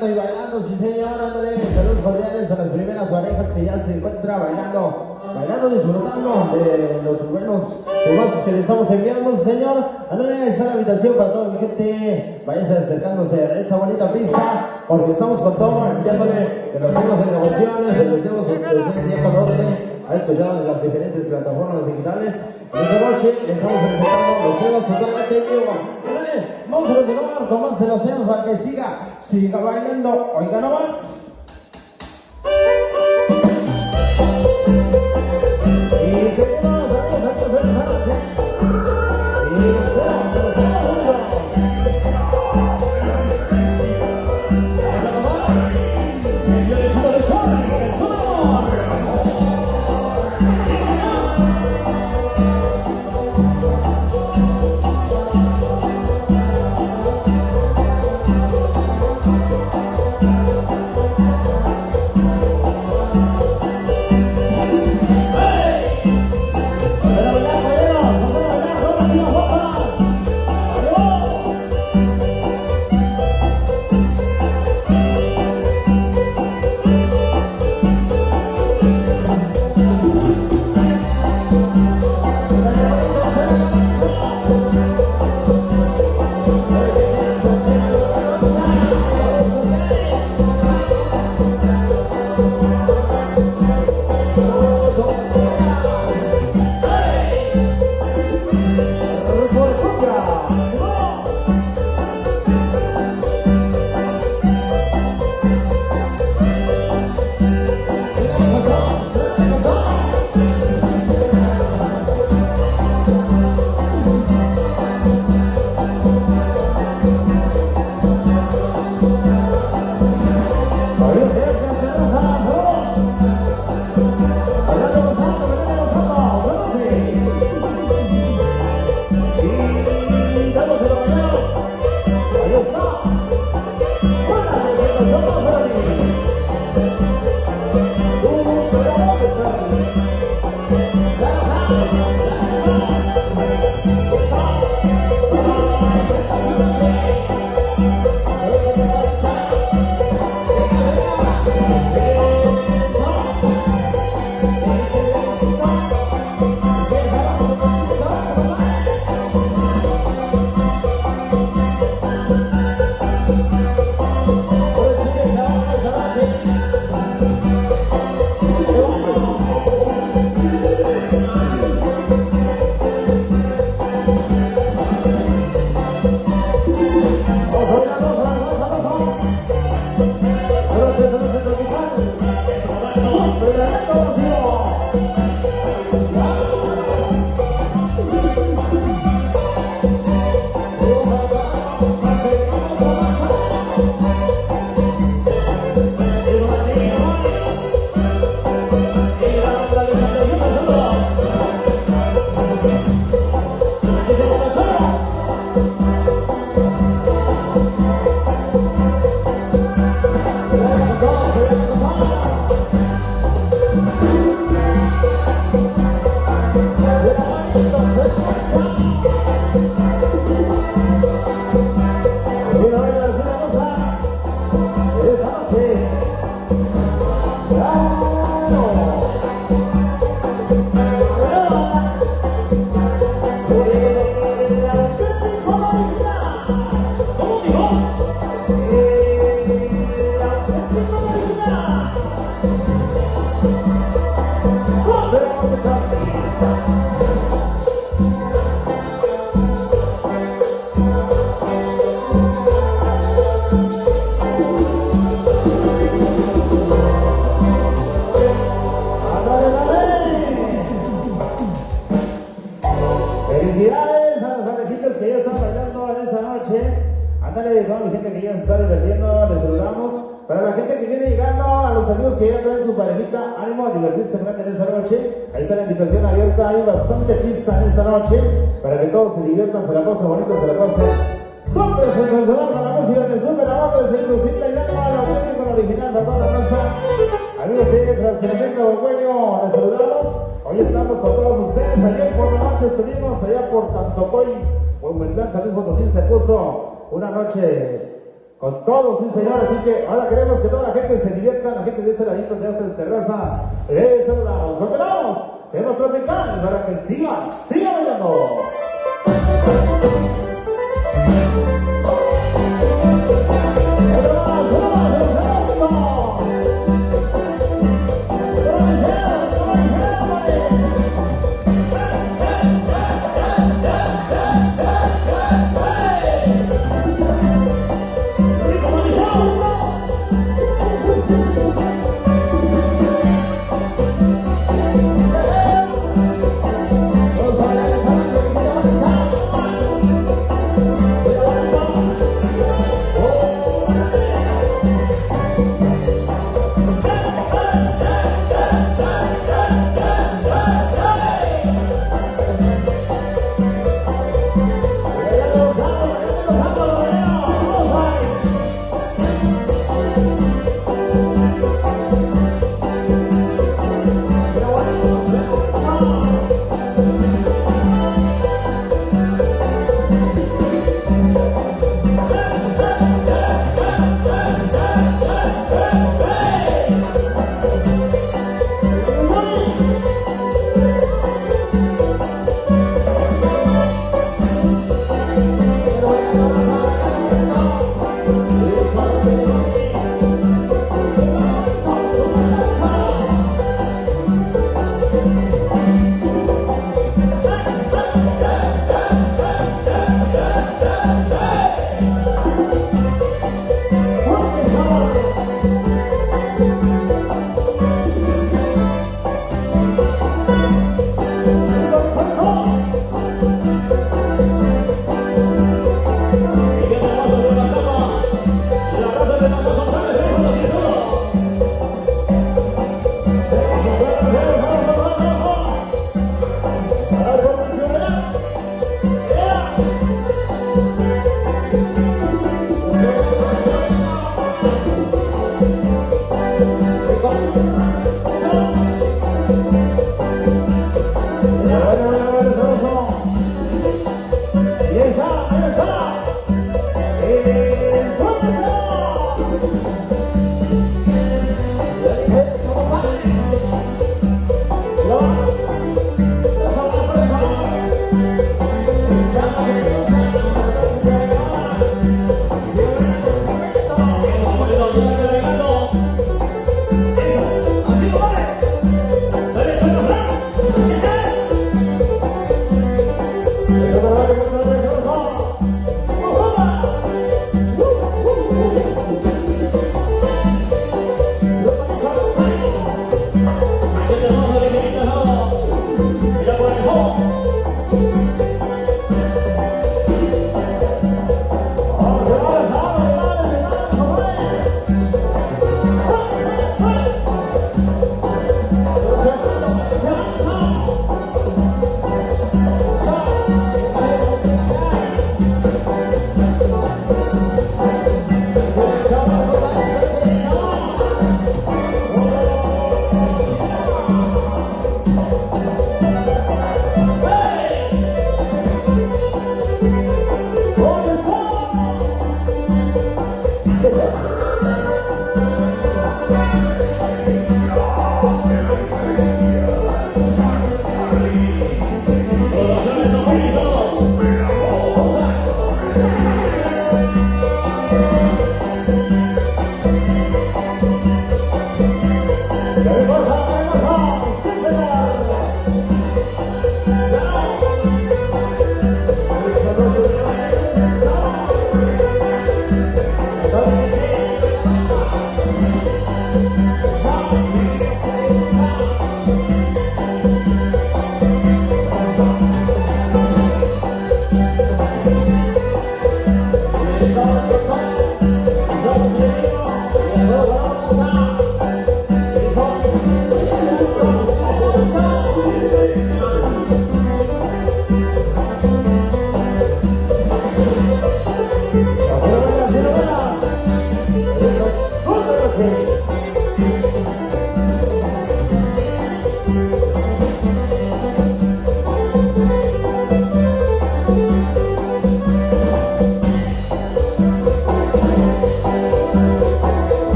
cantando y bailando, sí señor, ándale. Saludos cordiales a las primeras parejas que ya se encuentran bailando, disfrutando de los buenos temas que les estamos enviando, señor. Ándale, ahí está la invitación para toda mi gente. Váyanse acercándose a esa bonita pista, porque estamos con todo, enviándole de los temas de grabaciones, de los temas que usted ya conoce. Ha escuchado en las diferentes plataformas digitales. Esta noche estamos presentando los temas totalmente en vivo. Vamos a continuar con más de los temas para que siga bailando. Oiga nomás. Felicidades a las parejitas que ya están bailando en esa noche. Ándale, toda mi gente que ya se está divirtiendo, les saludamos. Para la gente que viene llegando, a los amigos que ya traen su parejita, ánimo a divertirse en esa noche. Ahí está la invitación abierta, hay bastante pista en esta noche para que todos se diviertan, se la pasen bonito, se la pasen súper sensacional con la música de Super Amor de Seducita y Llama a la película original de toda la raza. Amigos de Fraccionamiento Orgullo, les saludamos. Hoy estamos con todos ustedes. Ayer por la noche estuvimos allá por Tantocoy, Huehuetlán, San Luis Potosí. Se puso una noche con todos, sí señor, así que ahora queremos que toda la gente se divierta, la gente de ese ladito de esta terraza, les saludamos, continuamos, tenemos tropical para que sigan bailando. Los bailarines saben que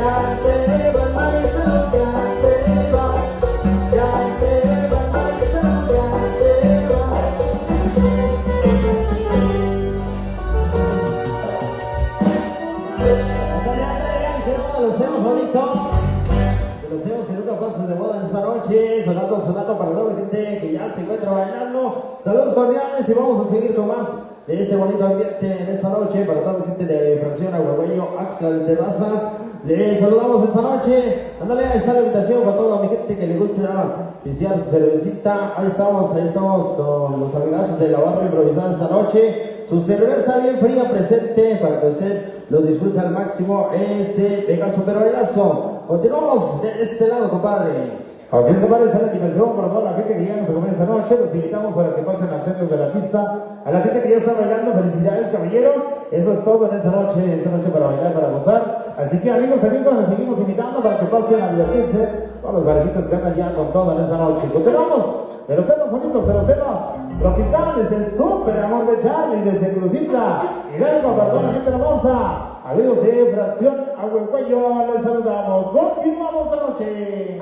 Los hemos bonitos, que los hemos que nunca pasen de moda en esta noche, sonando para toda la gente que ya se encuentra bailando. Saludos cordiales y vamos a seguir con más de este bonito ambiente en esta noche para toda la gente de Fracción Aguaguayo, Axla de Terrazas. Les saludamos esta noche. Ándale, ahí está la invitación para toda mi gente que le gusta pistear su cervecita. Ahí estamos con los amigazos de la barra improvisada esta noche. Su cerveza bien fría presente para que usted lo disfrute al máximo este Pegaso pero bailazo. Continuamos de este lado, compadre. Así es, compadre, esta es la invitación para toda la gente que ya nos acompaña esta noche. Los invitamos para que pasen al centro de la pista. A la gente que ya está bailando, felicidades, caballero. Eso es todo en esta noche para bailar, para gozar. Así que, amigos, les seguimos invitando para que pasen a divertirse. Todos los barajitos que andan ya con todo en esta noche. Continuamos de los temas bonitos, de los temas tropicales, del súper amor de Charlie, de Seclucita. Y luego para toda la gente hermosa. Amigos de Fracción Aguaguayo, les saludamos. Continuamos esta noche.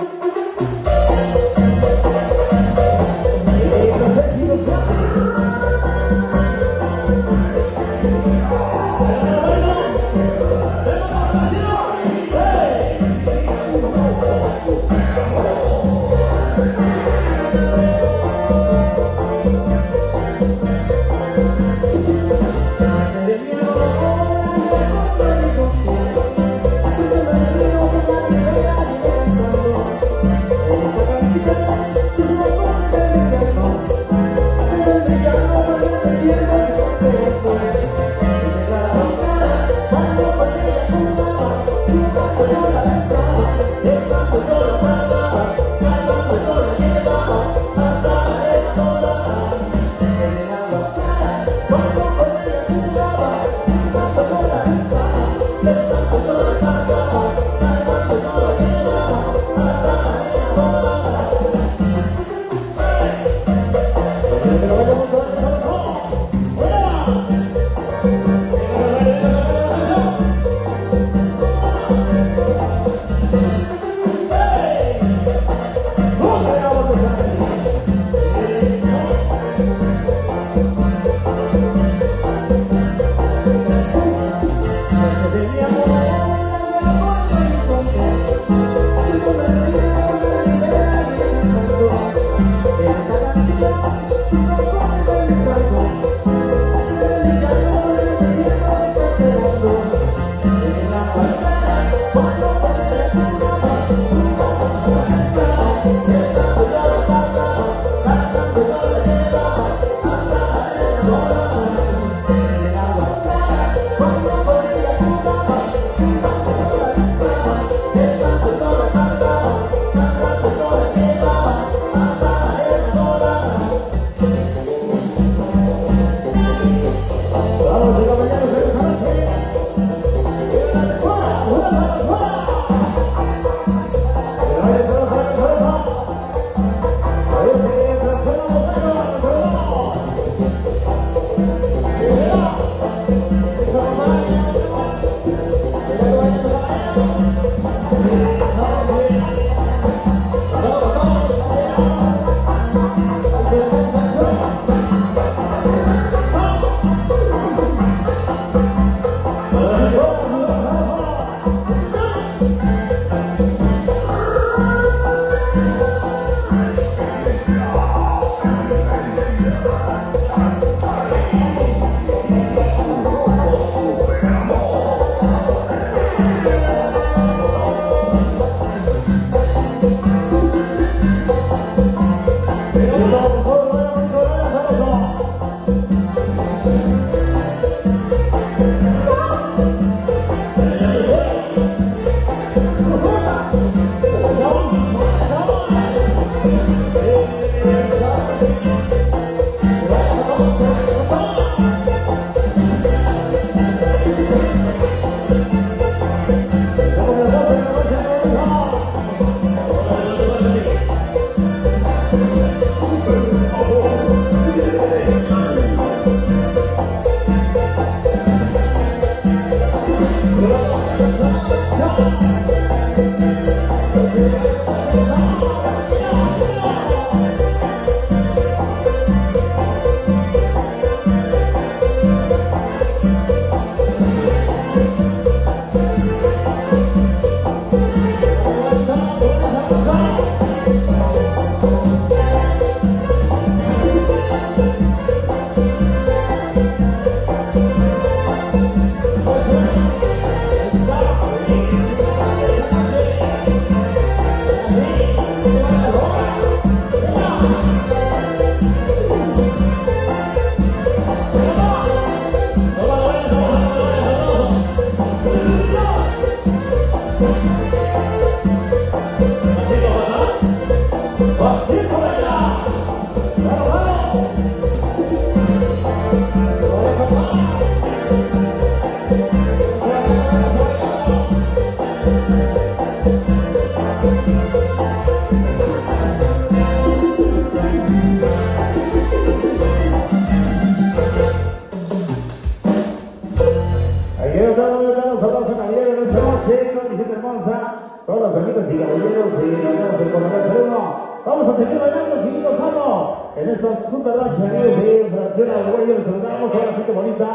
todas las damitas y caballeros y amigos del Coronel Sereno. Vamos a seguir bailando, seguir gozando en esta super noche, amigos de Fracción Arguello. Les saludamos a la gente bonita,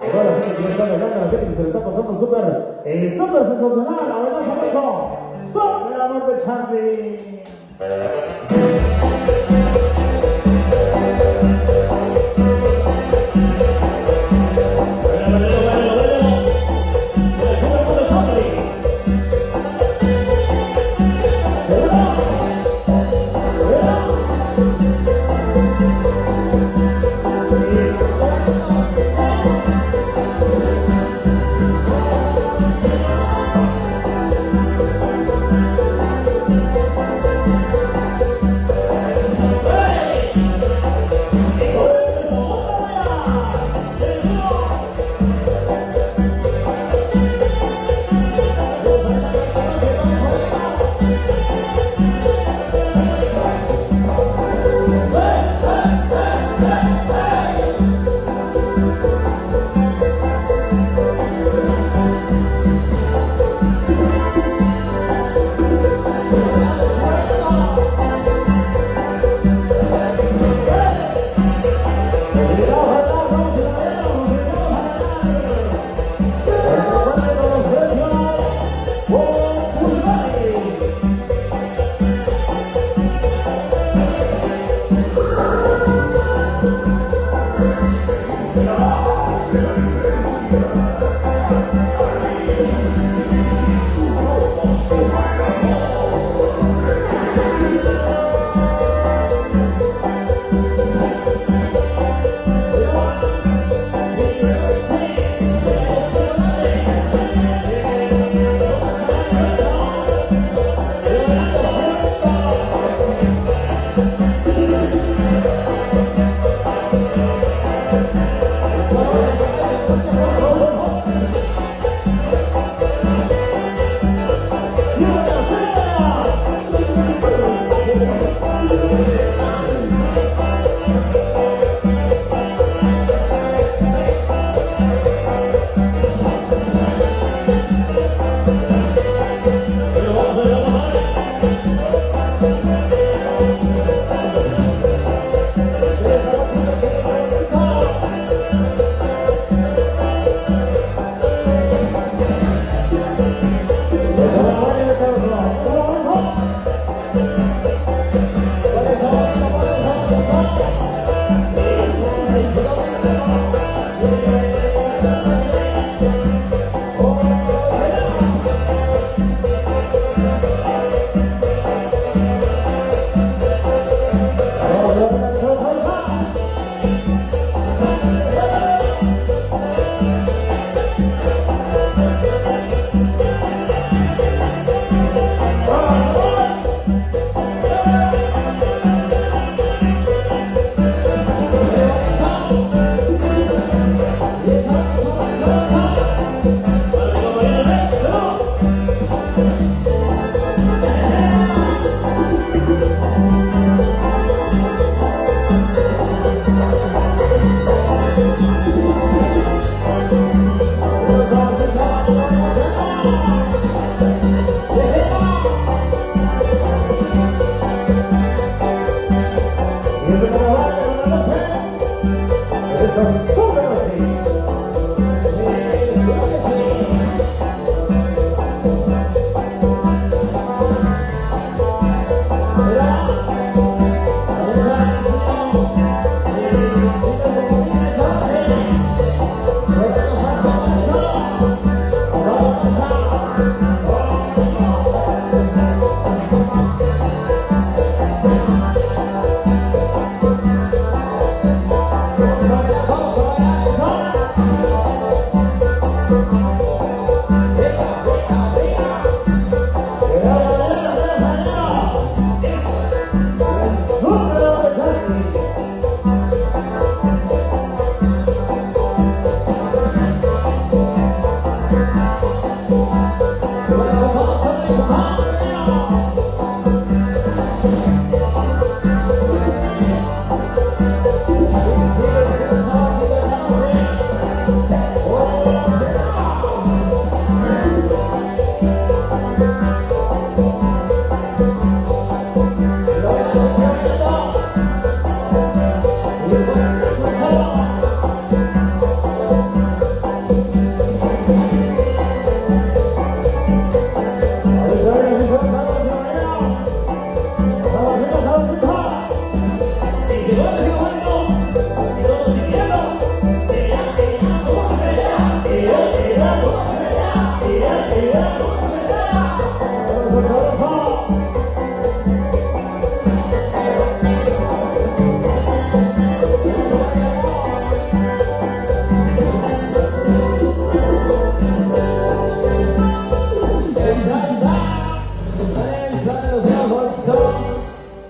a toda la gente que está bailando, a la gente que se le está pasando súper sensacional. A bailar sabroso, son el amor de Charlie.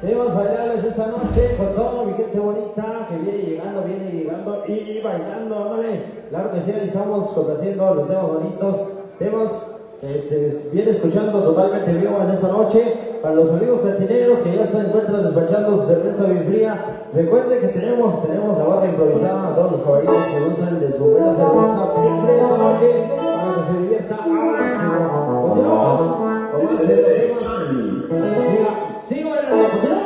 Queremos bailarles esta noche con toda mi gente bonita que viene llegando y bailando, ándale. Claro que sí, ahí estamos complaciendo los temas bonitos, temas que se viene escuchando totalmente vivo en esta noche. Para los amigos cantineros que ya se encuentran despachando su cerveza bien fría, recuerden que tenemos la barra improvisada a todos los caballeros que gustan de su buena cerveza bien fría esta noche para que se divierta al máximo. Continuamos con más de los temas. Siga bailando, continuamos.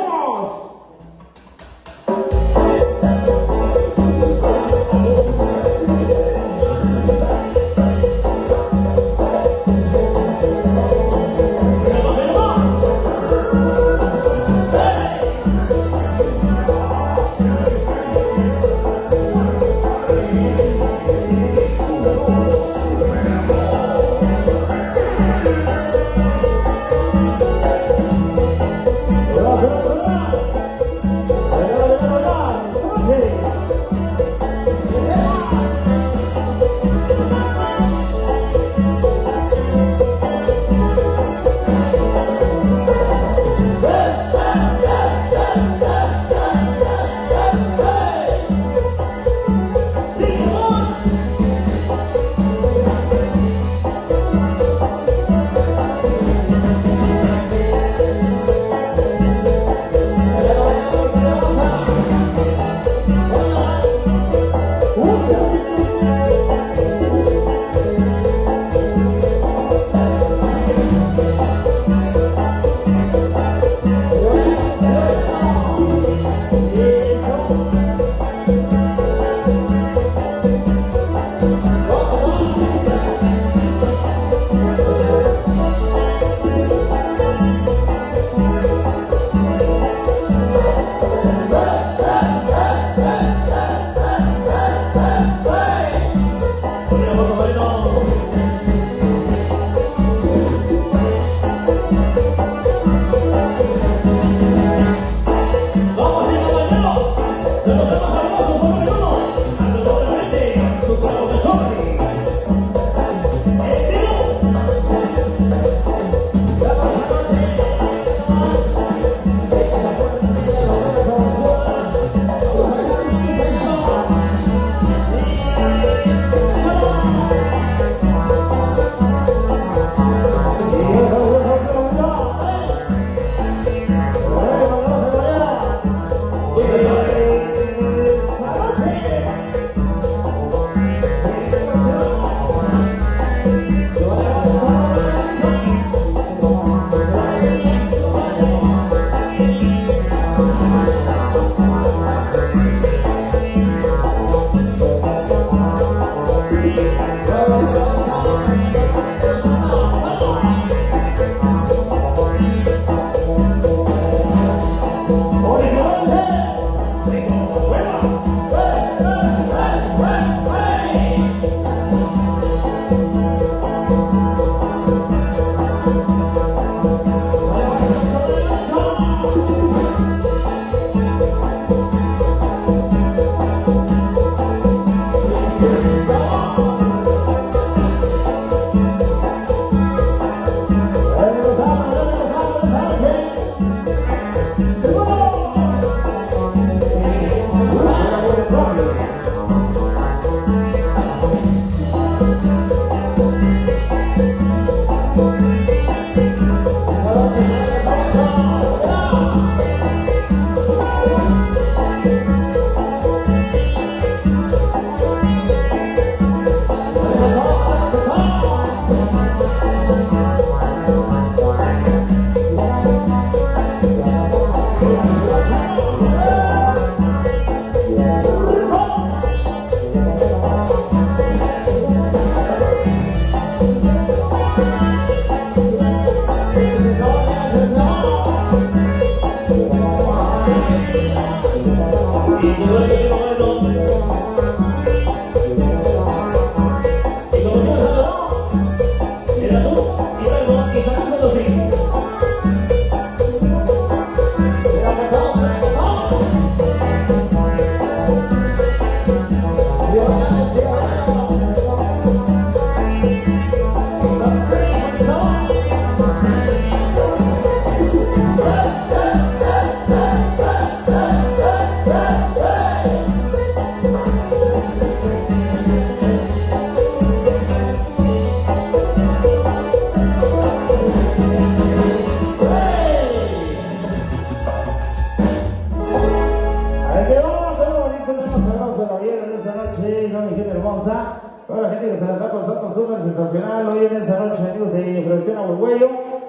sensacional hoy en esa noche, amigos de Frontera Huehueyo.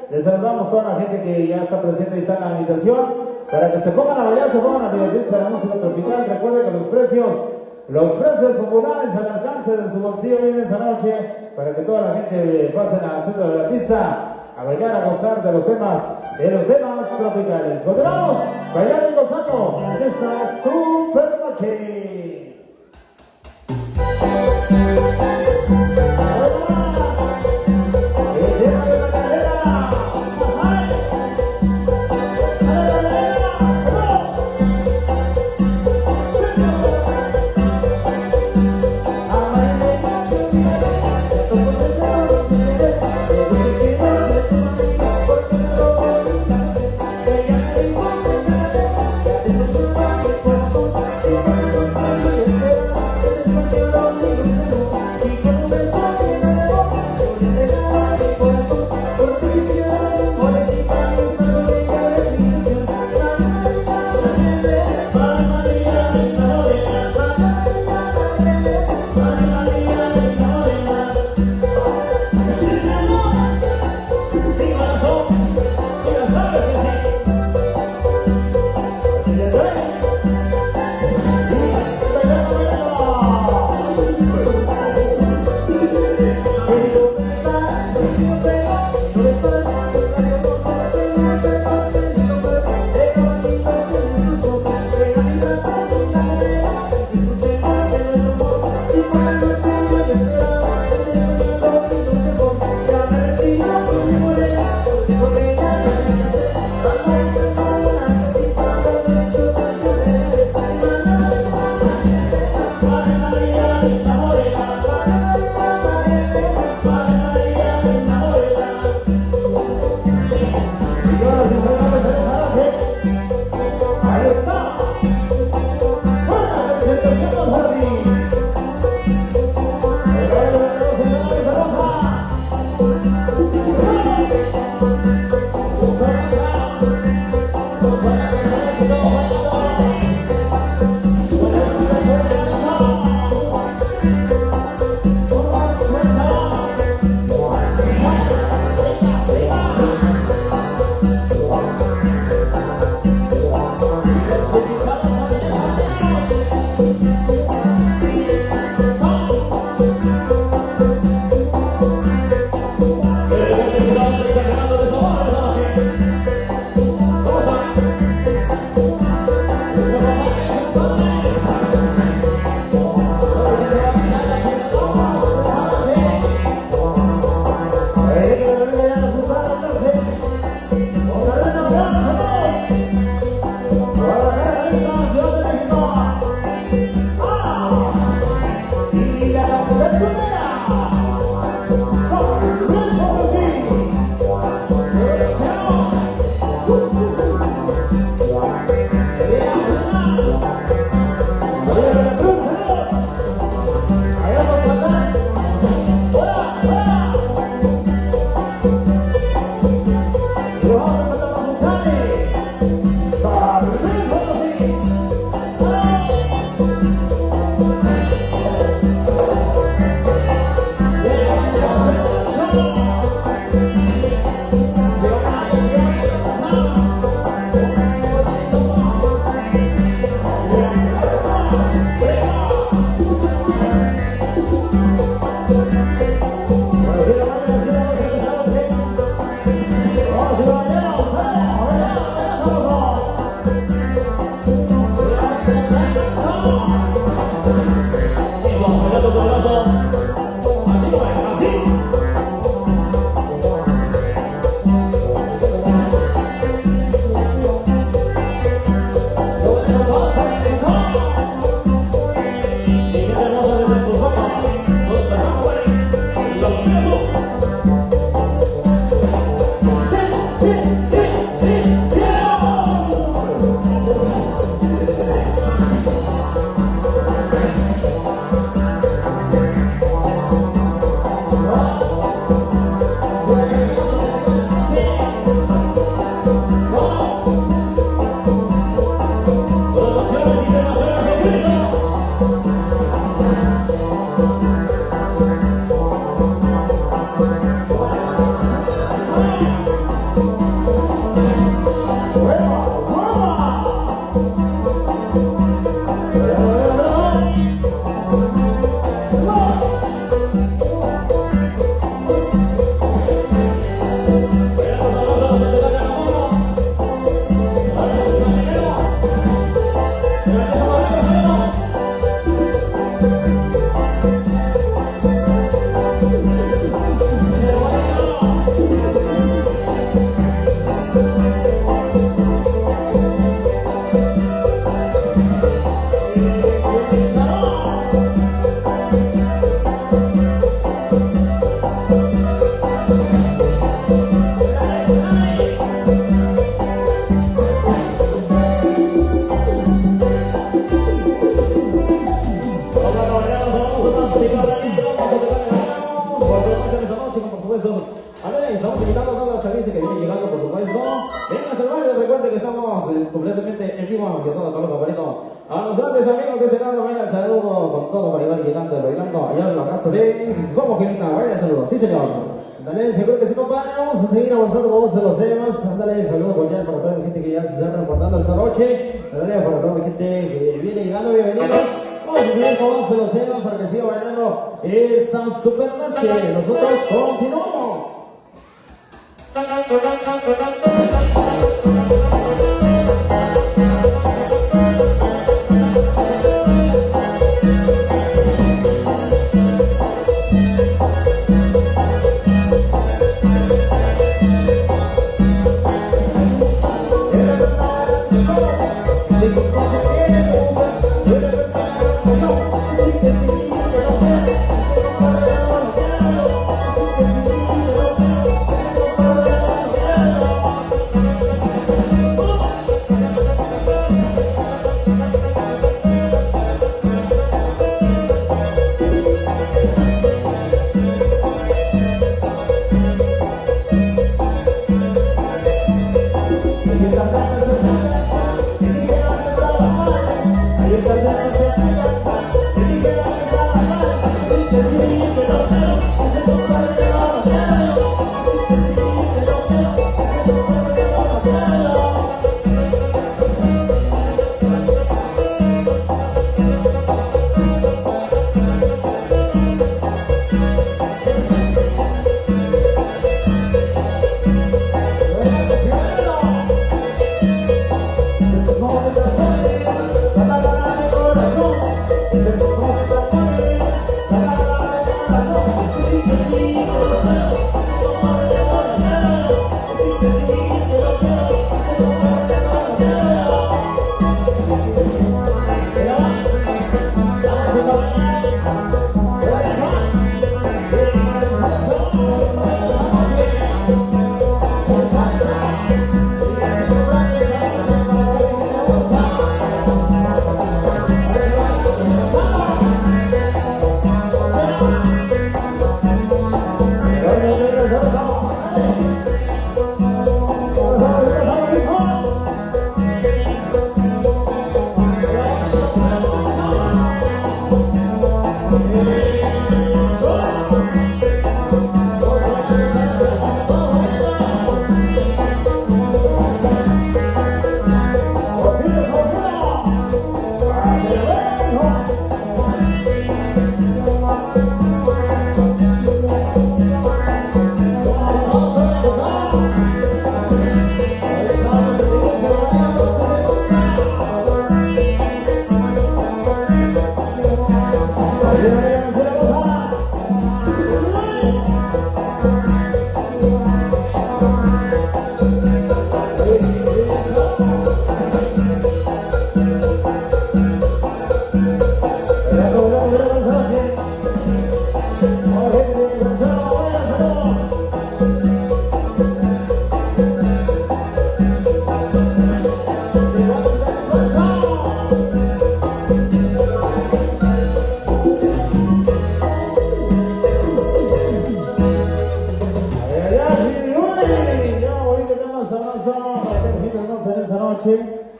Les saludamos a toda la gente que ya está presente y está en la invitación para que se pongan a bailar, se pongan a divertirse a la música tropical. Recuerden que los precios populares al alcance de su bolsillo hoy en esa noche para que toda la gente pase al centro de la pista a bailar, a gozar de los temas tropicales. Continuamos bailando y gozando en esta super noche. chaviza que viene llegando, por supuesto. Venga, saludar, recuerden que estamos completamente en vivo, que todo con lo favorito. A los grandes amigos de este lado, venga el saludo con todo para ir llegando y bailando allá en la casa de Como Quinta. Vaya el saludo, sí señor. Dale, seguro que sí, compadre. Vamos a seguir avanzando con los temas. Ándale, saludo cordial para toda la gente que ya se está reportando esta noche. Dale, para toda la gente que viene llegando, bienvenidos. Vamos a seguir con los temas para que siga bailando esta super noche. Nosotros continuamos.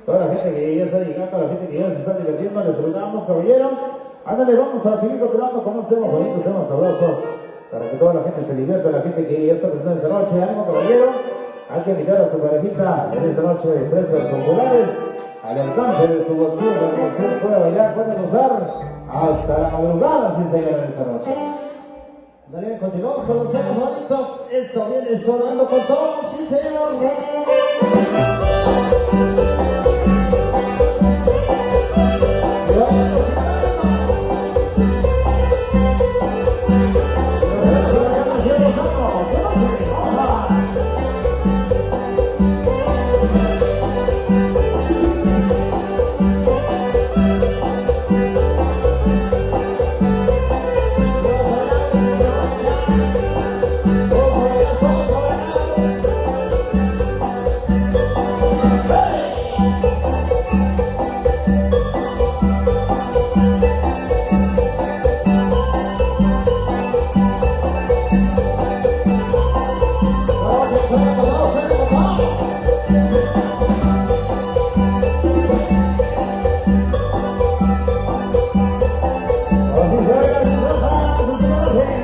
Toda la gente que ya está llegando, toda la gente que ya se está divirtiendo, les saludamos, caballero. Ándale, vamos a seguir continuando con unos temas bonitos, temas sabrosos, para que toda la gente se divierta, la gente que ya está presente esta noche. Ánimo, caballero, hay que invitar a su parejita en esta noche de precios populares, al alcance de su bolsillo, para que usted pueda bailar, pueda gozar hasta la madrugada, si se gana esta noche. Dale, continuamos con los temas bonitos. Esto viene sonando con todo, sí señor. suena con todo, suena con todo. Así juega el Rosa, su noche.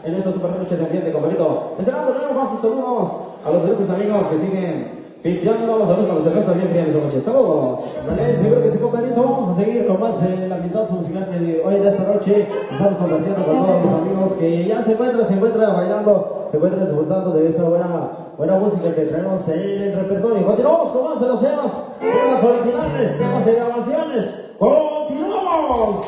En esta super noche de ambiente, compañero. Esperando tener más saludos a los grandes amigos que siguen pisteando los saludos con la cerveza bien fría en esta noche. Saludos. Vale, seguro que sí, compañero. Vamos a seguir con más el ambientazo musical de hoy en esta noche. Estamos compartiendo con todos mis amigos que ya se encuentran bailando, se encuentran disfrutando de esa buena música que traemos en el repertorio. Continuamos con más de los temas originales, temas de grabaciones. ¡Continuamos!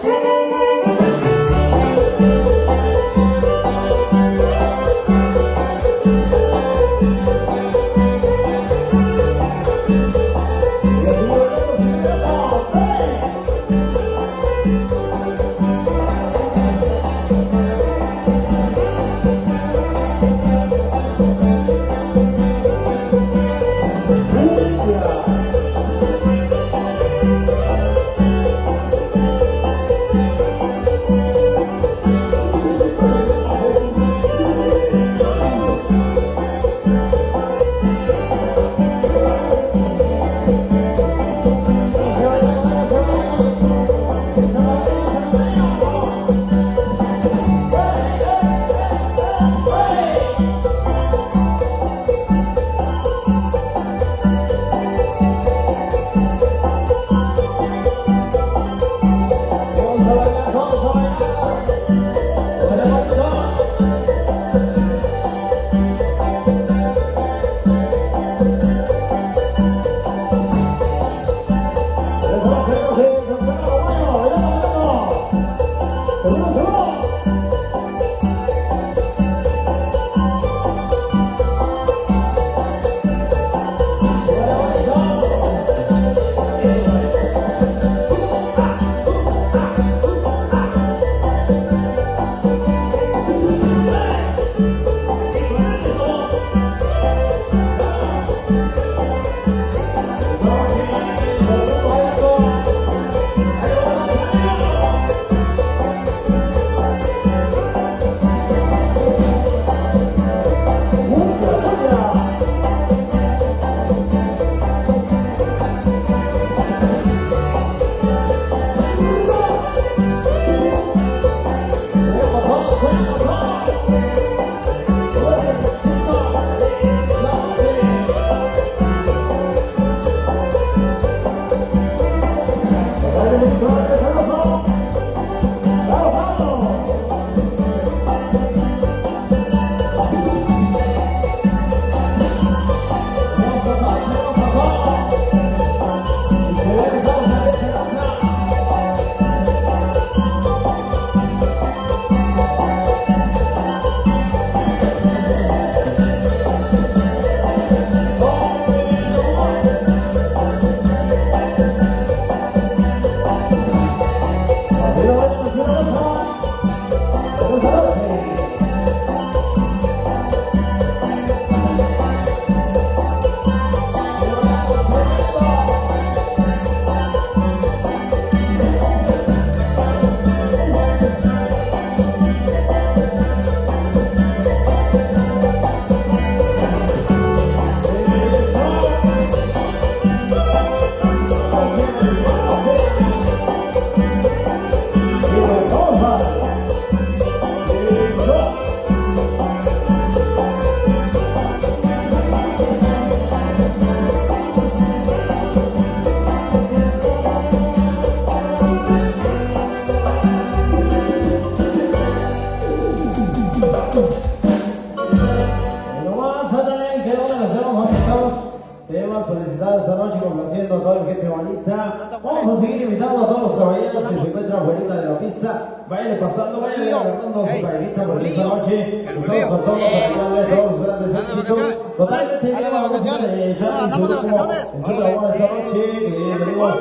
disfrutar esta noche complaciendo a toda la gente bonita. Vamos a seguir invitando a todos los caballeros que se encuentran afuera de la pista. Váyanle pasando, váyanle agarrando a su parejita porque esta noche estamos con todo para darle todos los grandes éxitos. Totalmente bien, vamos a echar en su grupo, en su labor esta noche, que venimos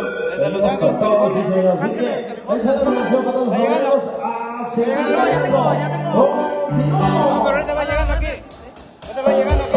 con todos, sí señor. Así que, el centro de atención para todos los caballeros. A seguir continuamos. No, pero ahorita va llegando aquí. Ahorita va llegando aquí.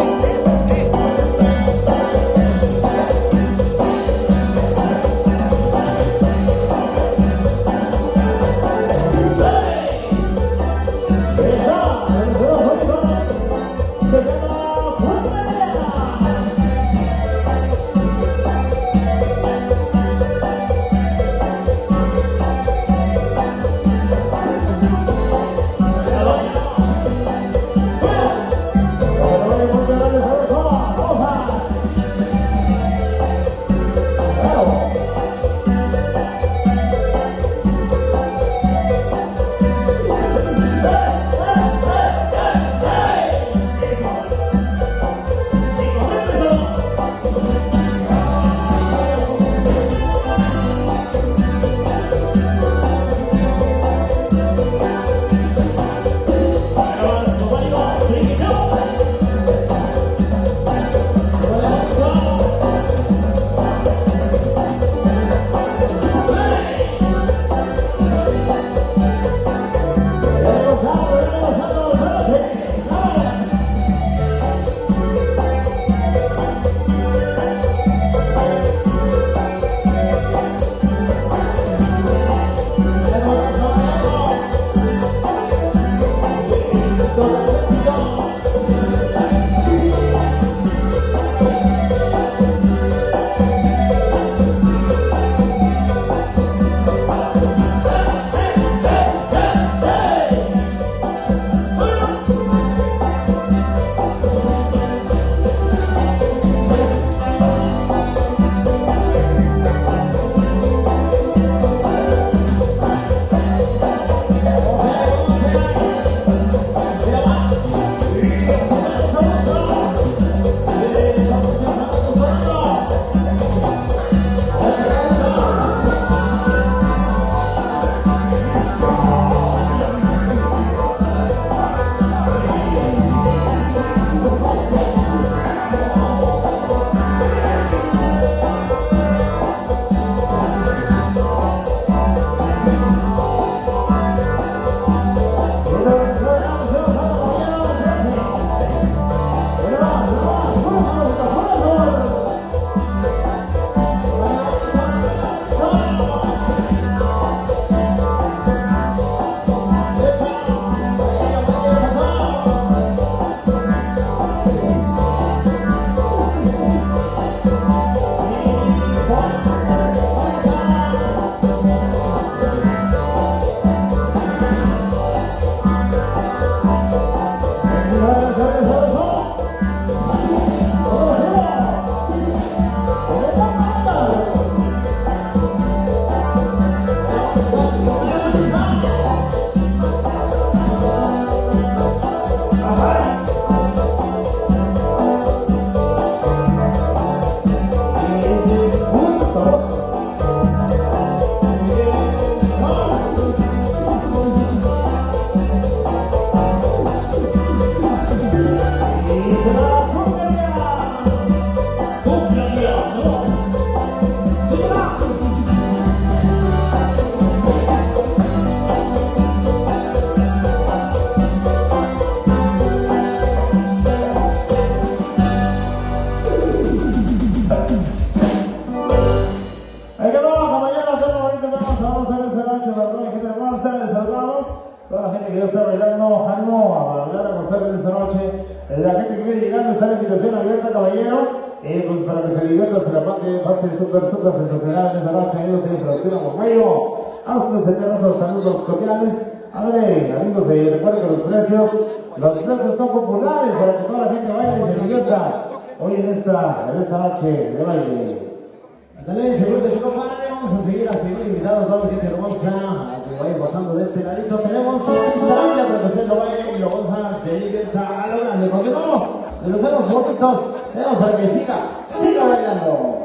Toda la gente que ya está bailando, ánimo a bailar, a gozar de esta noche. La gente que viene llegando, está la invitación abierta, caballero. Pues para que se divierta, se la pase súper sensacional en esta noche. Amigos de Infracción Mayo, hasta los saludos cordiales. Ándale, amigos, recuerden que los precios son populares para que toda la gente baile y se divierta hoy en esta noche de baile. Dale, seguro que sí, compadre. Vamos a seguir invitados a toda la gente hermosa a que vaya pasando de este ladito. Tenemos esta área para que usted lo baile y lo goza, se divierta a lo grande. Continuamos. de los dedos bonitos. Vamos a que siga bailando.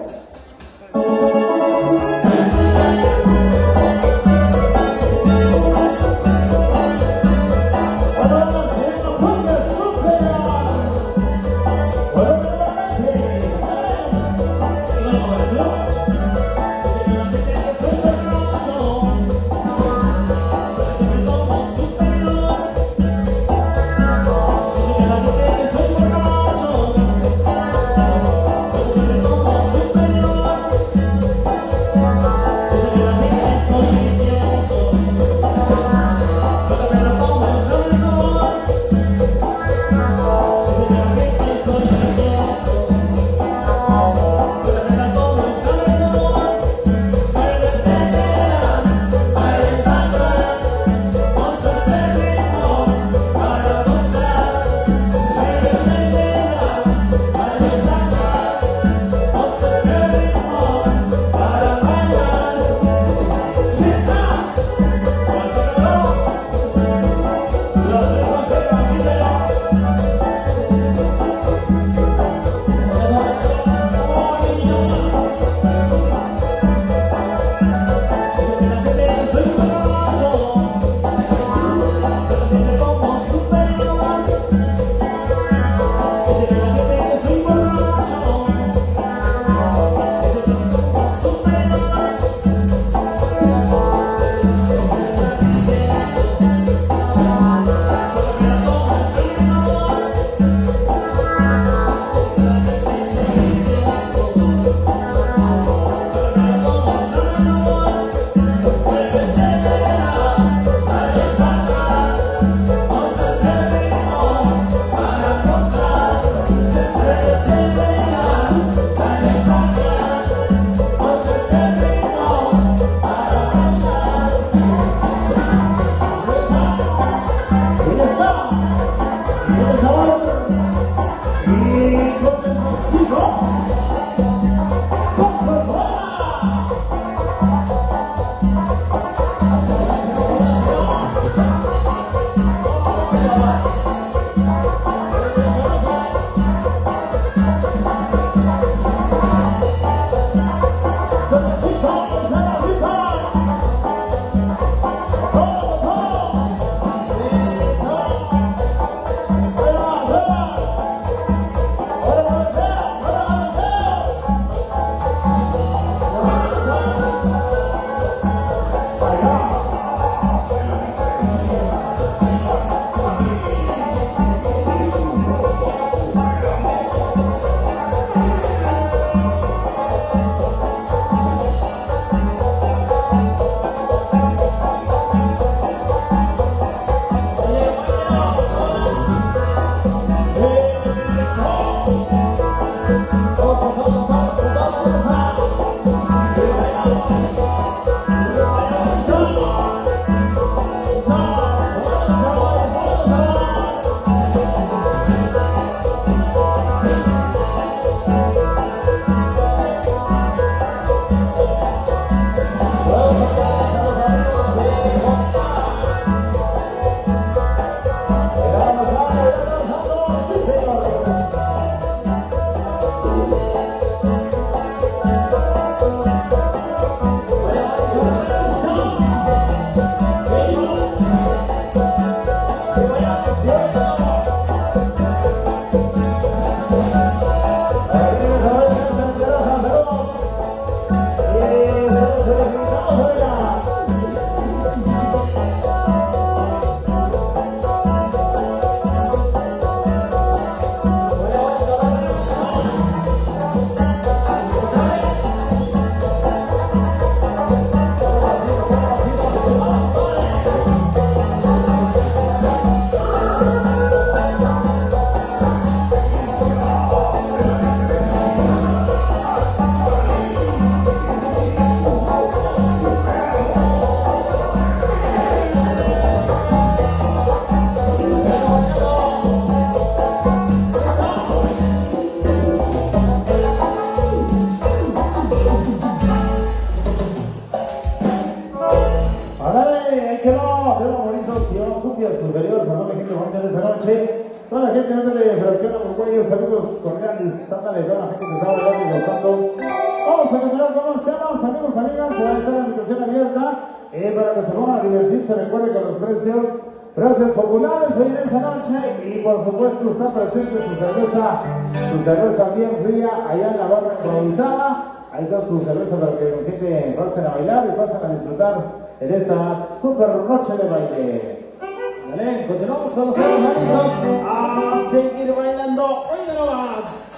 Superior, para toda la gente bonita de esa noche, toda la gente de Graciela Burgueño, saludos cordiales, ándale, toda la gente que está bailando y gozando. Vamos a continuar con los temas, amigos, amigas, se va a estar la invitación abierta para que se pongan a divertirse, recuerde con los precios populares hoy en esa noche y por supuesto está presente su cerveza bien fría allá en la barra improvisada. Ahí está su cerveza para que la gente pasen a bailar y pasen a disfrutar en esta super noche de baile. Dale, continuamos con los hermanitos a seguir bailando. Oye, nomás.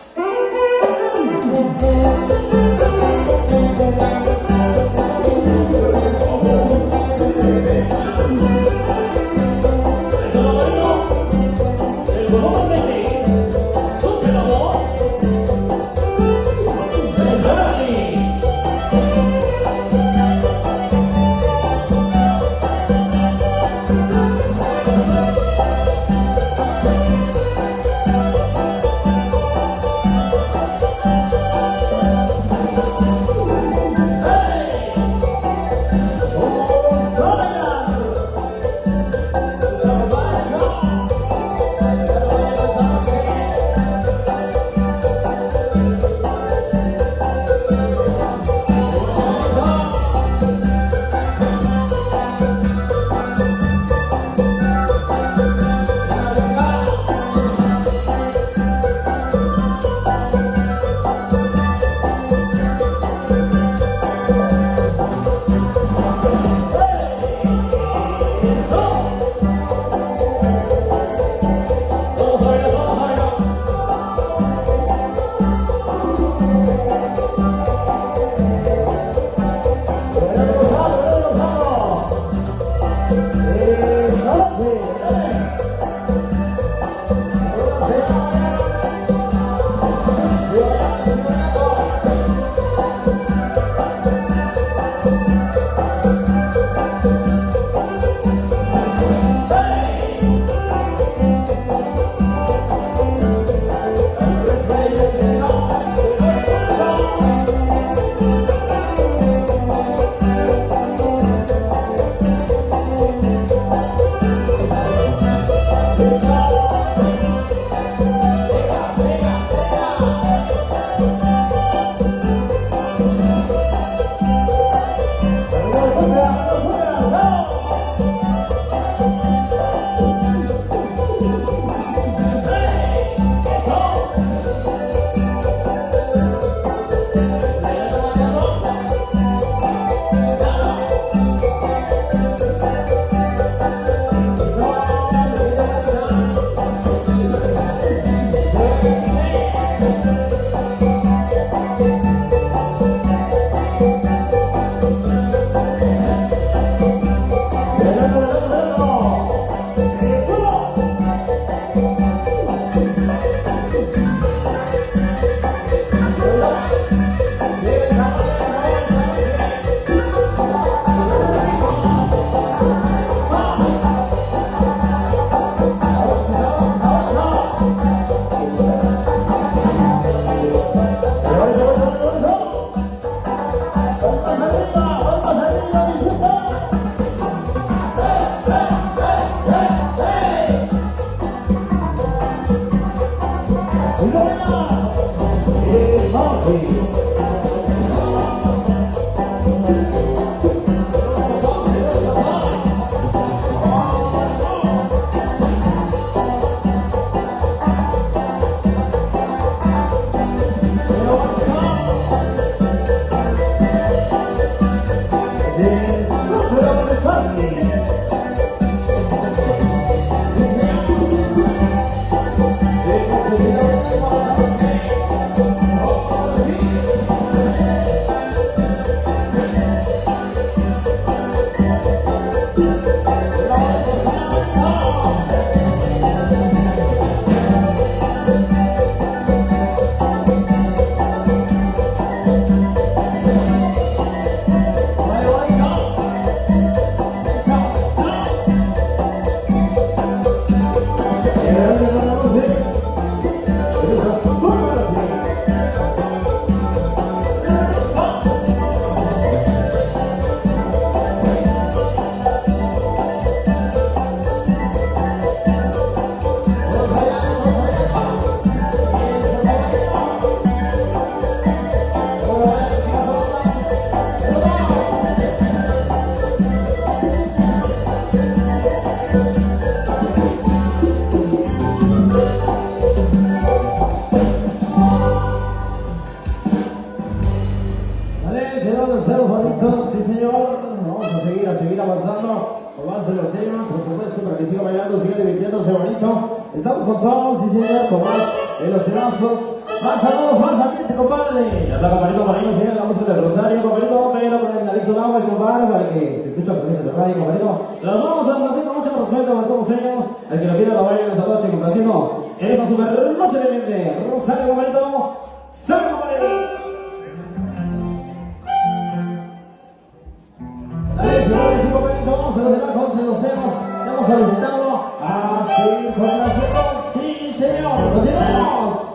los temas bonitos, sí señor. Vamos a seguir avanzando con más de los temas, por supuesto, para que siga bailando, siga divirtiéndose bonito. Estamos con todos, sí señor, con más de los temazos. Más saludos, más ambiente, compadre. Ya está, compadrito, para irnos bien la música del Rosario, compadrito, pero con el ladito agua, compadre, para que se escuche con este de radio, compadrito. Los vamos a hacer con mucho respeto a todos ellos. El que lo quiera la baile en esta noche, complaciendo en esta super noche de mente. Rosario, compadrito, salve, compadre. Dale, señores y compañitos, vamos a adelantar con los temas que hemos solicitado a seguir complaciendo. Sí, señor, continuamos.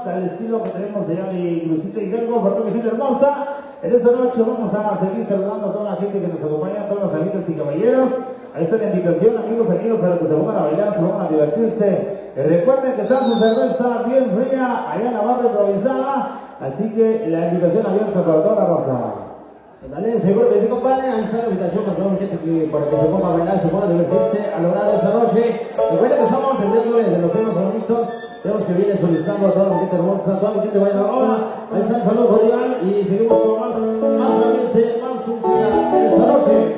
Al estilo que tenemos allá de Crucita Hidalgo, para toda la gente hermosa. En esta noche vamos a seguir saludando a toda la gente que nos acompaña, a todas las agentes y caballeros. Ahí está la invitación, amigos, para que se pongan a bailar, se pongan a divertirse. Recuerden que está su cerveza bien fría allá en la barra improvisada, así que la invitación abierta para toda la raza. Dale, seguro que sí, compadre. Ahí está la invitación para toda la gente para que se ponga a bailar, se ponga a divertirse a lograr esta noche. Recuerden que estamos en miércoles de los temas bonitos. Vemos que viene solicitando a toda la gente hermosa, a toda la gente bailadora. Ahí está el saludo cordial y seguimos con más ambiente, más música esta noche.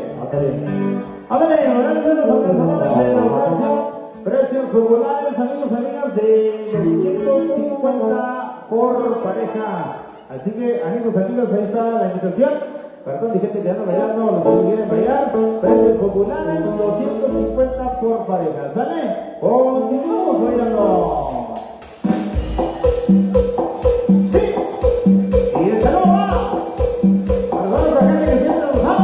Ándale, agradecer los amigos de los precios populares, amigos, amigas, de 250 por pareja. Así que, amigos, ahí está la invitación. Para toda la gente que anda bailando, los que quieren bailar, precios populares, 250 por pareja. ¿Sale? Continuamos bailando. ¡Sí! Y el saludo va para toda la gente que siempre nos ama.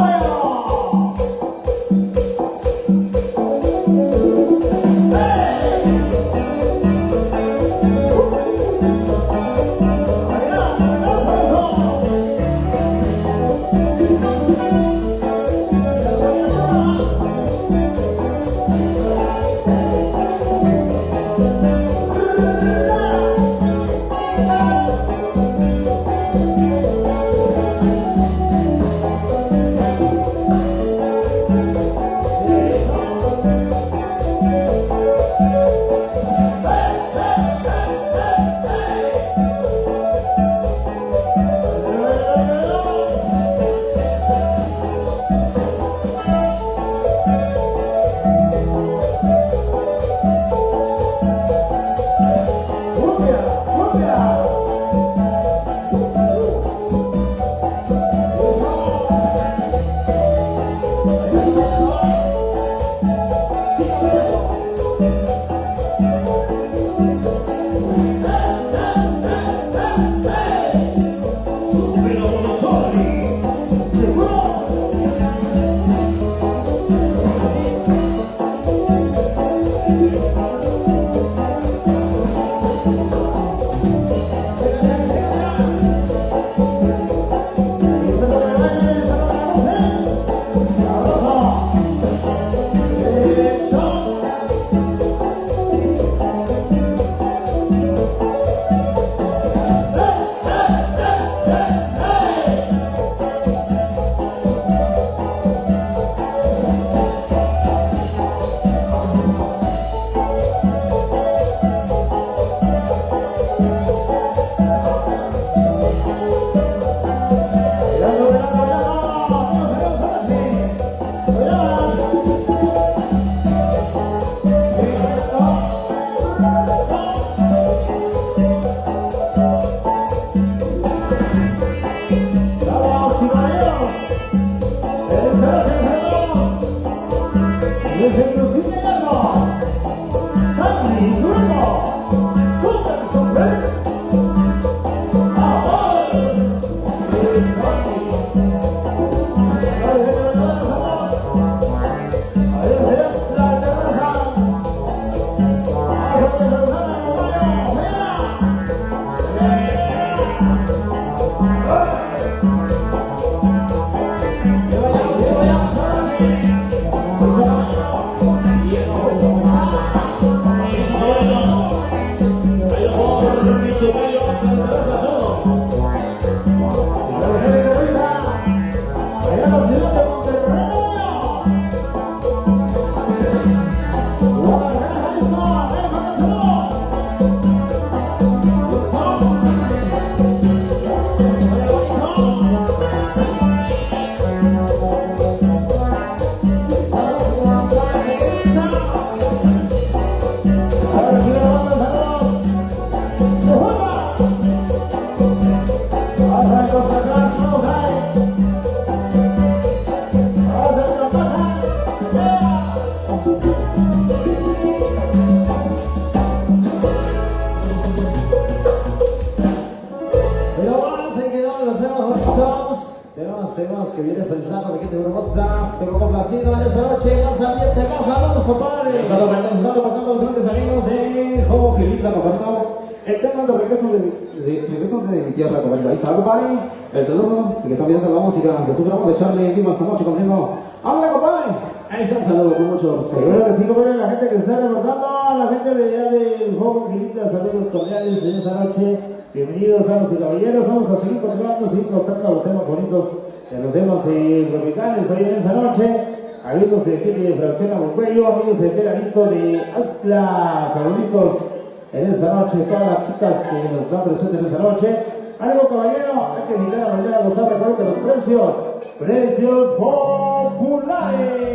Tenemos que viene solicitando de gente hermosa, pero complacido en esta noche, más ambiente, más saludos, compadre. Estamos pasando los grandes amigos de Jobo Gilita, compadre. El tema de regreso de mi tierra, compadre. Ahí está, compadre. El saludo, y que están viendo la música que suframos de Charlie Viva esta noche, compadre. ¡Habla, compadre! Ahí está el saludo con muchos. Seguro que sí, compadre, la gente que se está reportando, la gente de allá del Jobo Gilita, saludos cordiales en esta noche. Bienvenidos, damas y caballeros. Vamos a seguir continuando, seguir pasando los temas bonitos de los temas tropicales hoy en esta noche. Amigos de aquí de Fracción Abucuello, amigos de Peranito de Axla, saluditos en esta noche, todas las chicas que nos están presentes en esta noche. Algo, caballero, hay que invitar a bailar a gozar, recuerden que los precios populares.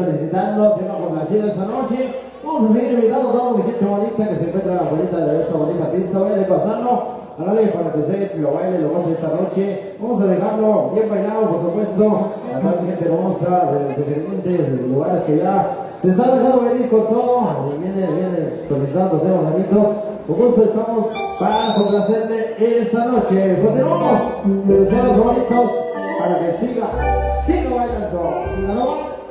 solicitando, tema complacido esta noche. Vamos a seguir invitando a toda mi gente bonita que se encuentra bonita de esa bonita pista. Vayan pasando, hágale para que se lo baile, lo goce esta noche. Vamos a dejarlo bien bailado, por supuesto. A toda mi gente hermosa de los diferentes lugares que ya se está dejando venir con todo. Y viene solicitando temas bonitos. Con gusto estamos para complacerle esta noche. Continuamos con los temas bonitos para que siga bailando. Nada más.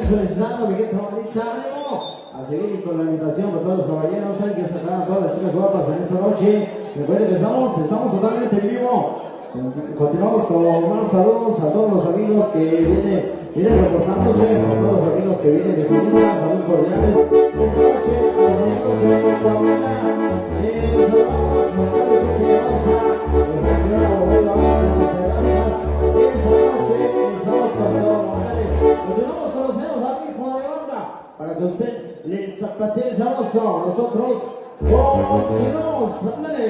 Solicitando mi gente bonita, a seguir con la invitación por todos los caballeros, hay que sacar a todas las chicas guapas en esta noche. Recuerden que estamos totalmente en vivo. Continuamos con más saludos a todos los amigos que vienen reportándose, a todos los amigos que vienen de Colima, saludos cordiales. Esta noche a los amigos de Coahuila, saludamos por toda la gente hermosa, de la señora Boveda, gracias. Esta noche estamos con todo. Continuamos con los celos al ritmo de banda para que usted le zapatee sabroso. Nosotros continuamos, ándale.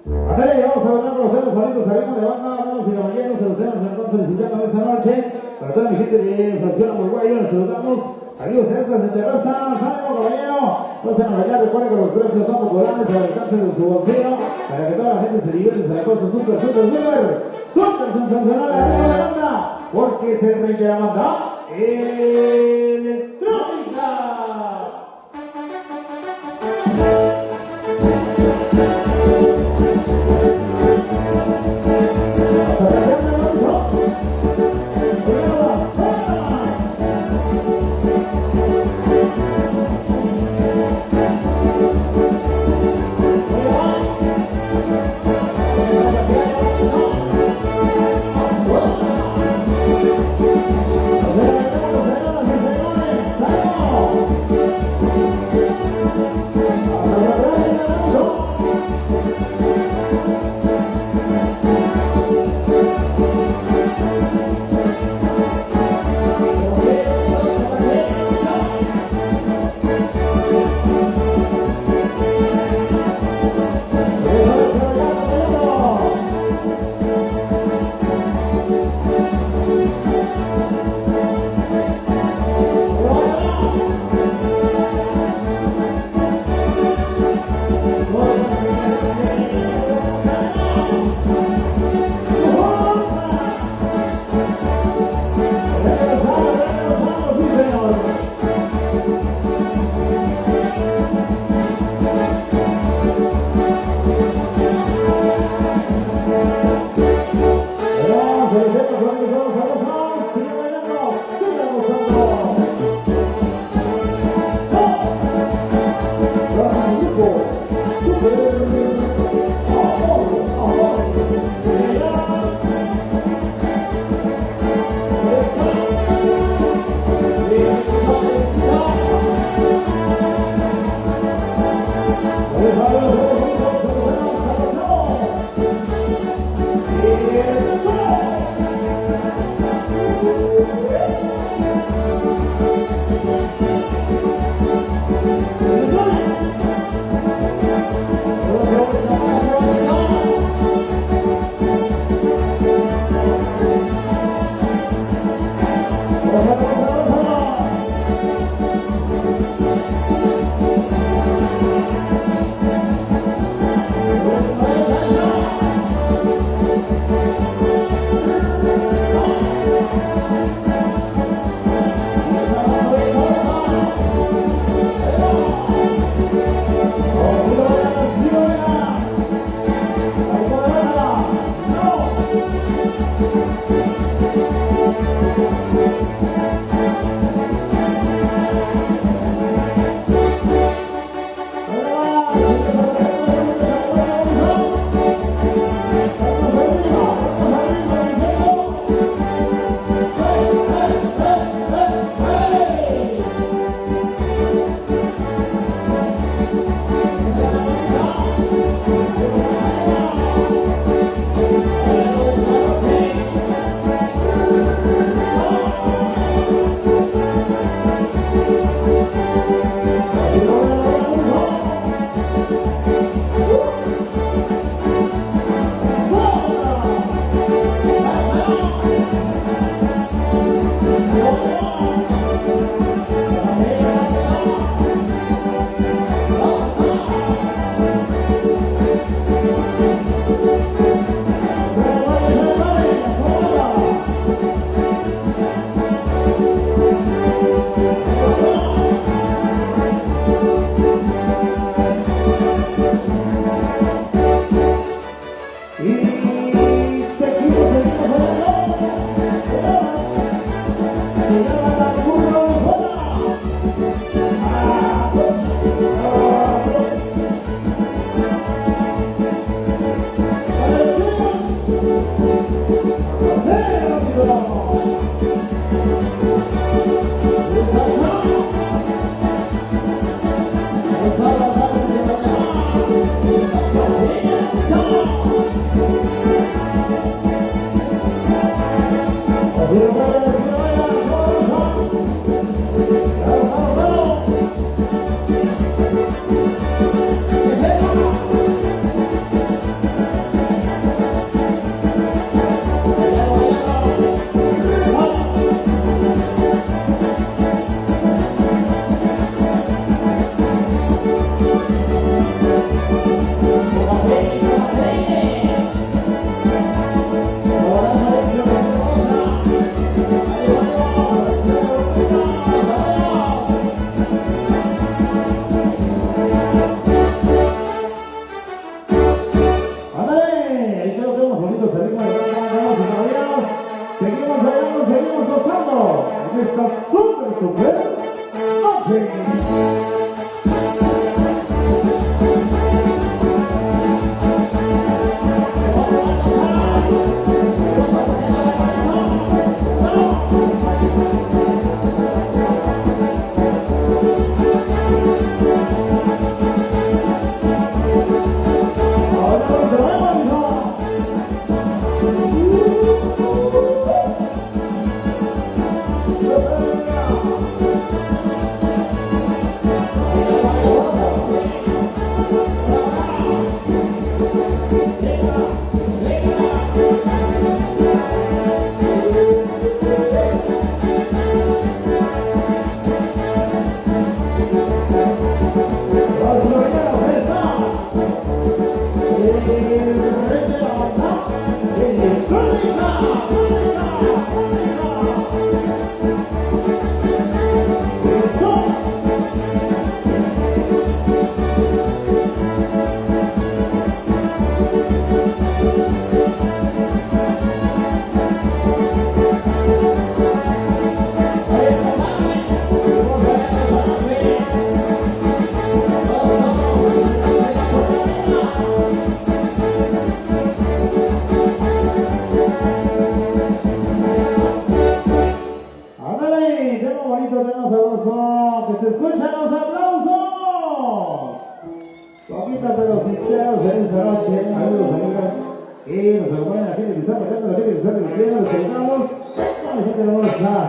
Andale, vamos a hablar con los temas favoritos, salimos de banda, vamos y caballeros, se los tenemos entonces felicitando esta noche. Para toda mi gente de Fracción Uruguayo, les saludamos. Amigos extras de terraza, ánimo caballero. Pasen a bailar, recuerden que los precios son populares al alcance de su bolsillo. Para que toda la gente se divierte, se la cosa súper sensacional a la banda. Porque se rinde la banda electrónica. ¡Vamos!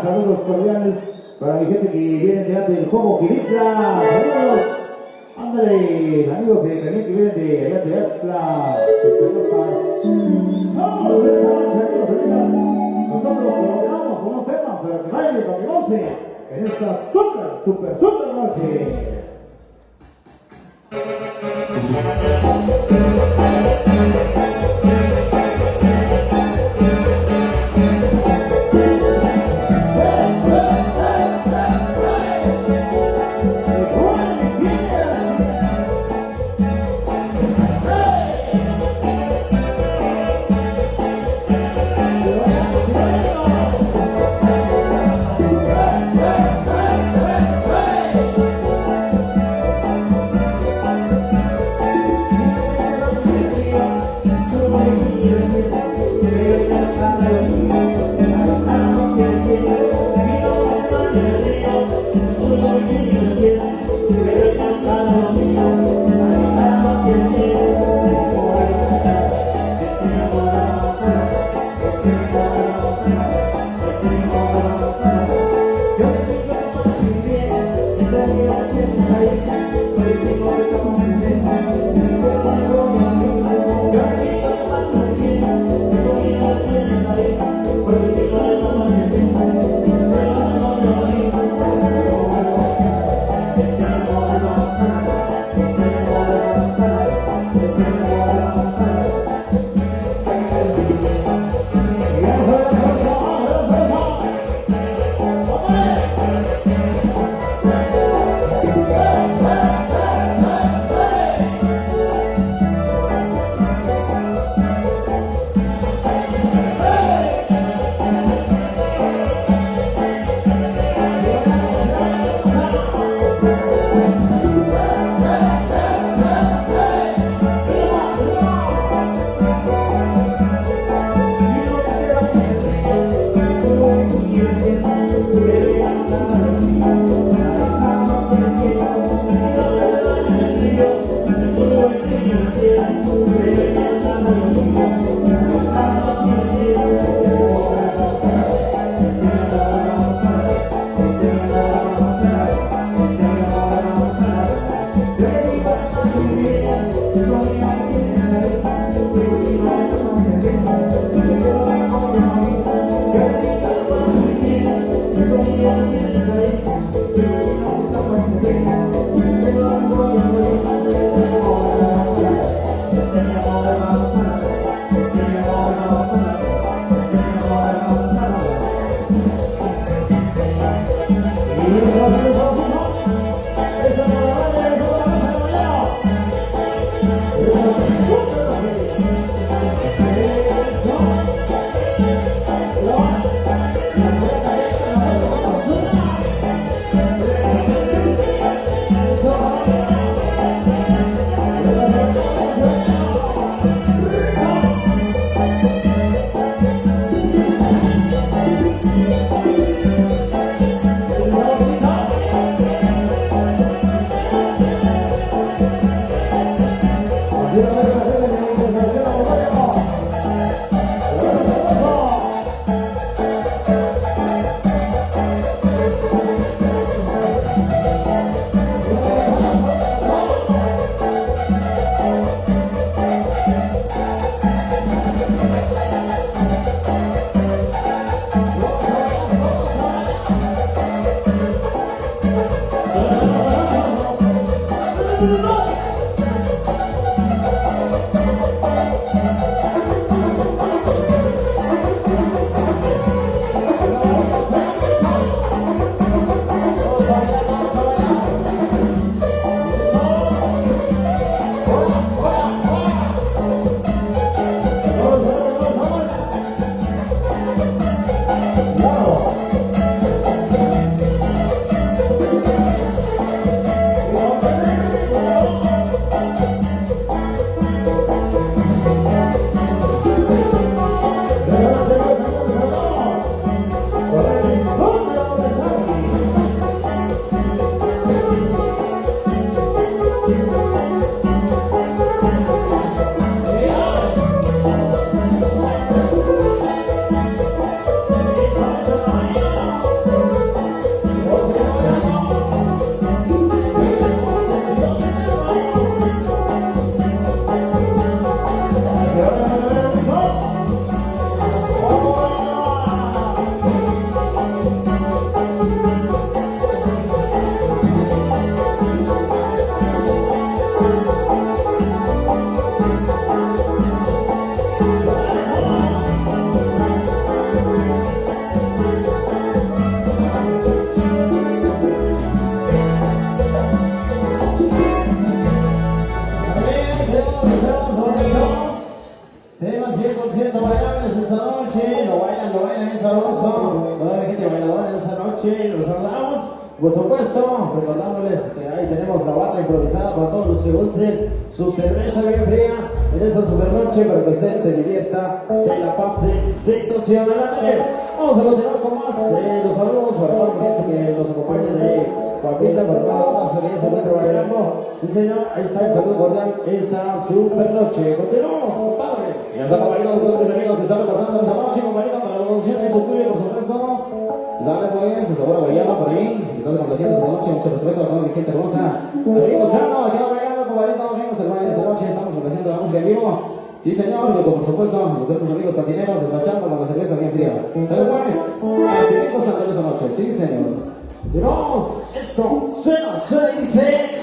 Saludos cordiales para mi gente que viene de arte del juego Quiritra. Saludos. Ándale, amigos de también que vienen de allá de Extras. Saludos esta noche, amigos y amigas. Nosotros continuamos con los temas para que baile, para que goce en esta super noche. Temas 100% bailables esta noche, lo bailan, es sabroso. Toda la gente bailadora en esta noche, los saludamos. Por supuesto, recordándoles que ahí tenemos la barra improvisada para todos los que gusten su cerveza bien fría en esta super noche para que usted se divierta, se la pase, se extorsione. Vamos a continuar con más los saludos para toda la gente que nos acompaña de Guapita, para toda la raza que ya se encuentra bailando. Sí, señor, ahí está el saludo cordial esta super noche. Continuamos, compadre. Ya está, compañeros, mis amigos que están reportando esta noche, compañeros, para la producción y su tuyo, por supuesto. Dale pues, se sobra bailando por ahí. Están complaciendo esta noche, mucho respeto a toda mi gente hermosa. Así que gozando, aquí no bailando, compañeros, amigos, hermanos, esta noche estamos complaciendo la música en vivo. Sí, señor, y por supuesto, nuestros amigos cantineros despachando con la cerveza bien fría. Salud, pues, así que gozando esta noche, sí, señor. Continuamos, esto suena y dice.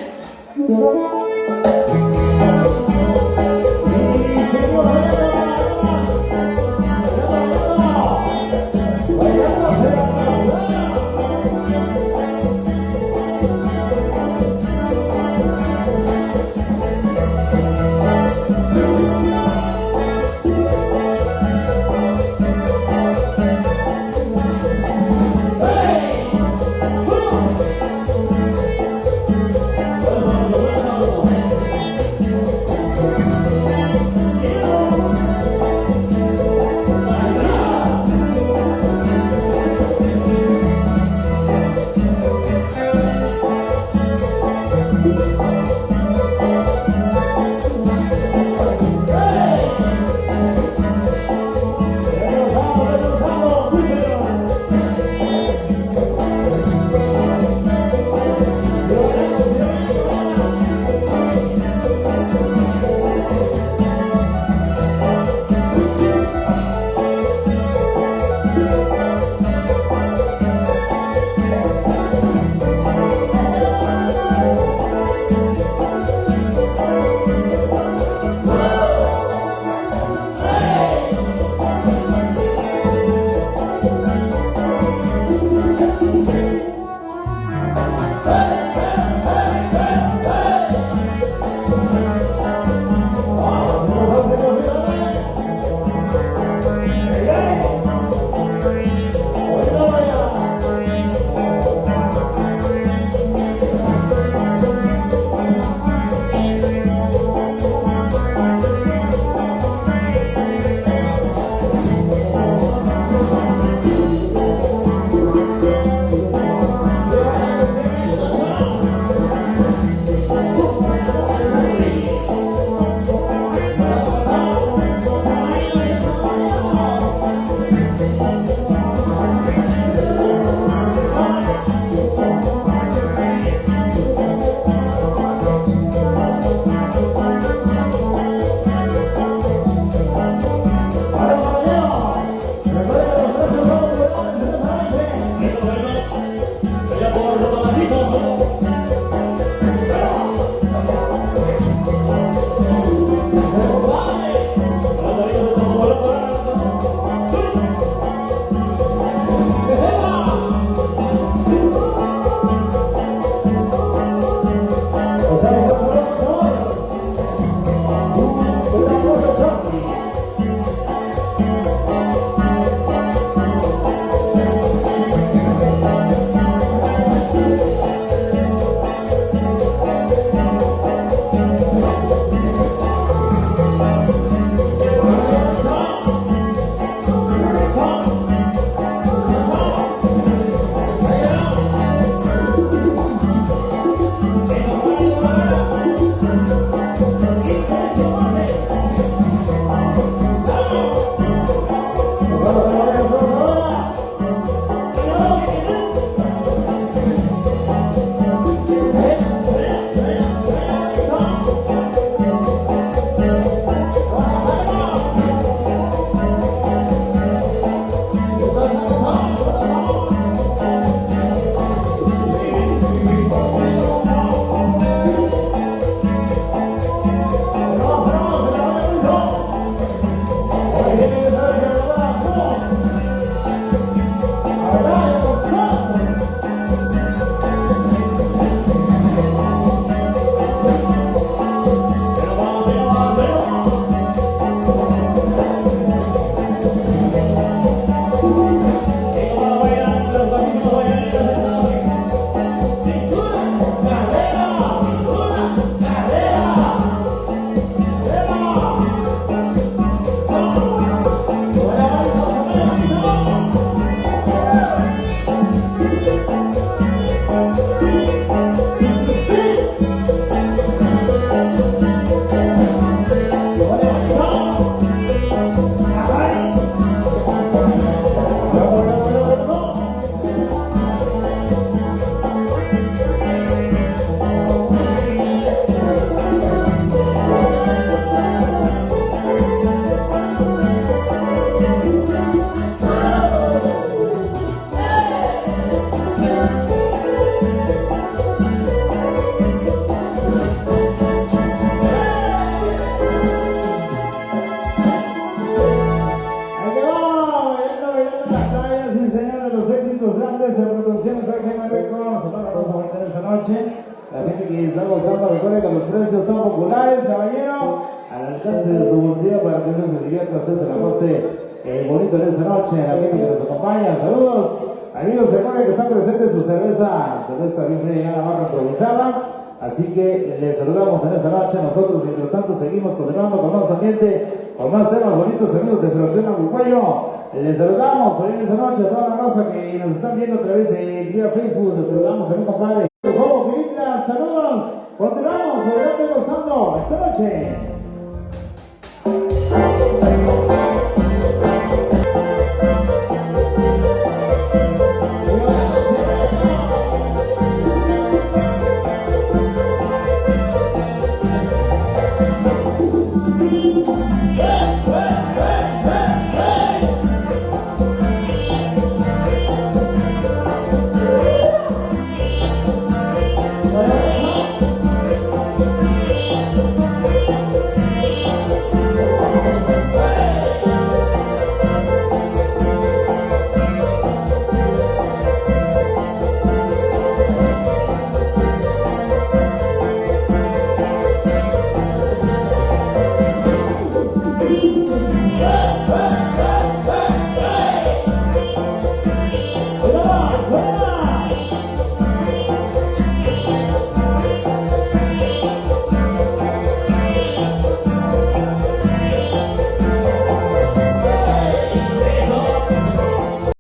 La gente que está gozando, recuerde que los precios son populares, caballero, al alcance de su bolsillo para que usted se divierta, usted se la pase bonito en esta noche. La gente que nos acompaña, saludos. Amigos, recuerden que está presente su cerveza bien fría, la barra improvisada. Así que les saludamos en esta noche. Nosotros, mientras tanto, seguimos continuando con más ambiente, con más temas bonitos, amigos de Producción Aguayo. Les saludamos hoy en esta noche a toda la raza que nos están viendo a través de vía Facebook. Les saludamos a mi compadre. Saludos. Continuamos, adelante gozando esta noche.